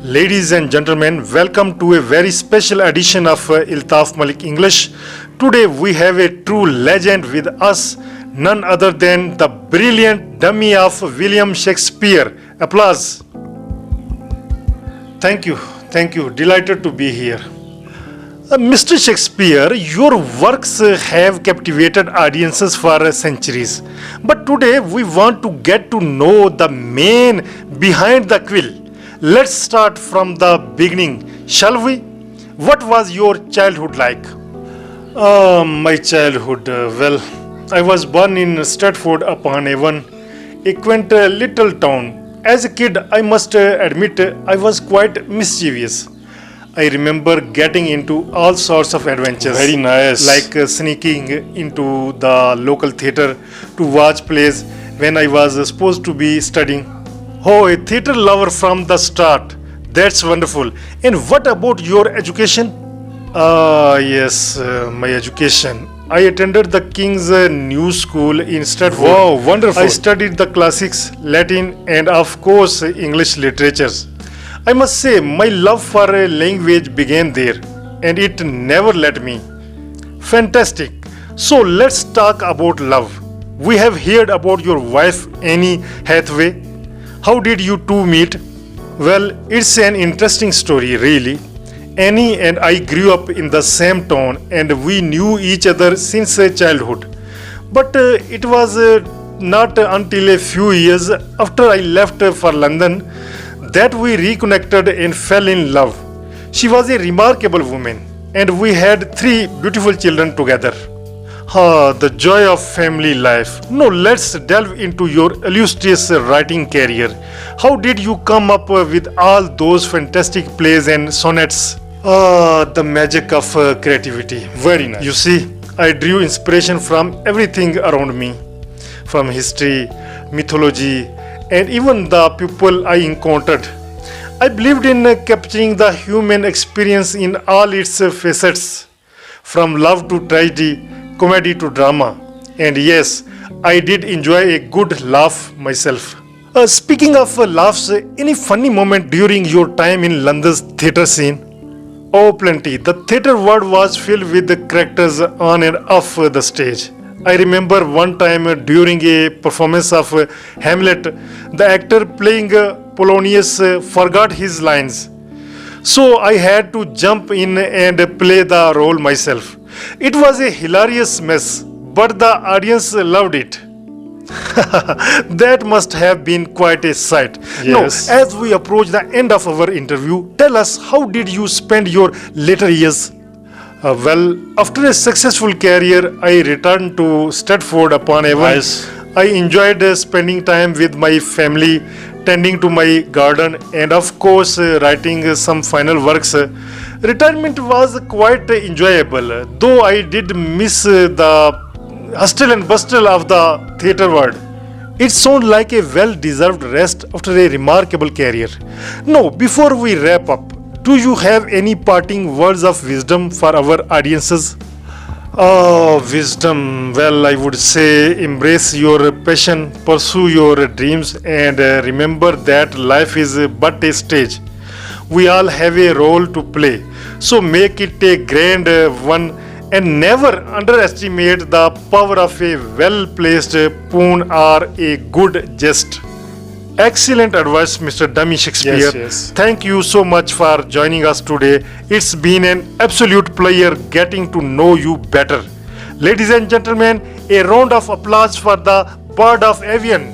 Ladies and gentlemen, welcome to a very special edition of Altaf Malik English. Today we have a true legend with us, none other than the brilliant dummy of William Shakespeare. Applause. Thank you. Delighted to be here. Mr. Shakespeare, your works have captivated audiences for centuries. But today we want to get to know the man behind the quill. Let's start from the beginning, shall we? What was your childhood like? My childhood, well, I was born in Stratford-upon-Avon, a quaint little town. As a kid, I must admit, I was quite mischievous. I remember getting into all sorts of adventures. Very nice. Like sneaking into the local theatre to watch plays when I was supposed to be studying. Oh, a theatre lover from the start. That's wonderful. And what about your education? Yes, my education. I attended the King's New School in Stratford. Wow, wonderful. I studied the classics, Latin, and of course, English literatures. I must say, my love for a language began there, and it never left me. Fantastic. So let's talk about love. We have heard about your wife, Anne Hathaway. How did you two meet? Well, it's an interesting story, really. Annie and I grew up in the same town and we knew each other since childhood. But it was not until a few years after I left for London that we reconnected and fell in love. She was a remarkable woman and we had 3 beautiful children together. The joy of family life. Now let's delve into your illustrious writing career. How did you come up with all those fantastic plays and sonnets? The magic of creativity. Very nice. You see, I drew inspiration from everything around me, from history, mythology, and even the people I encountered. I believed in capturing the human experience in all its facets, from love to tragedy, comedy to drama. And yes, I did enjoy a good laugh myself. Speaking of laughs, any funny moment during your time in London's theatre scene? Oh, plenty. The theatre world was filled with the characters on and off the stage. I remember one time during a performance of Hamlet, the actor playing Polonius forgot his lines. So I had to jump in and play the role myself. It was a hilarious mess, but the audience loved it. That must have been quite a sight. Yes. Now, as we approach the end of our interview, tell us, how did you spend your later years? Well, after a successful career, I returned to Stratford-upon-Avon. Nice. I enjoyed spending time with my family, tending to my garden, and of course, writing some final works. Retirement was quite enjoyable, though I did miss the hustle and bustle of the theatre world. It sounds like a well-deserved rest after a remarkable career. Now, before we wrap up, do you have any parting words of wisdom for our audiences? Wisdom. Well, I would say embrace your passion, pursue your dreams, and remember that life is but a stage. We all have a role to play, so make it a grand one and never underestimate the power of a well-placed poon or a good jest. Excellent advice, Mr. Dummy Shakespeare. Yes. Thank you so much for joining us today. It's been an absolute pleasure getting to know you better. Ladies and gentlemen, a round of applause for the bird of Avian.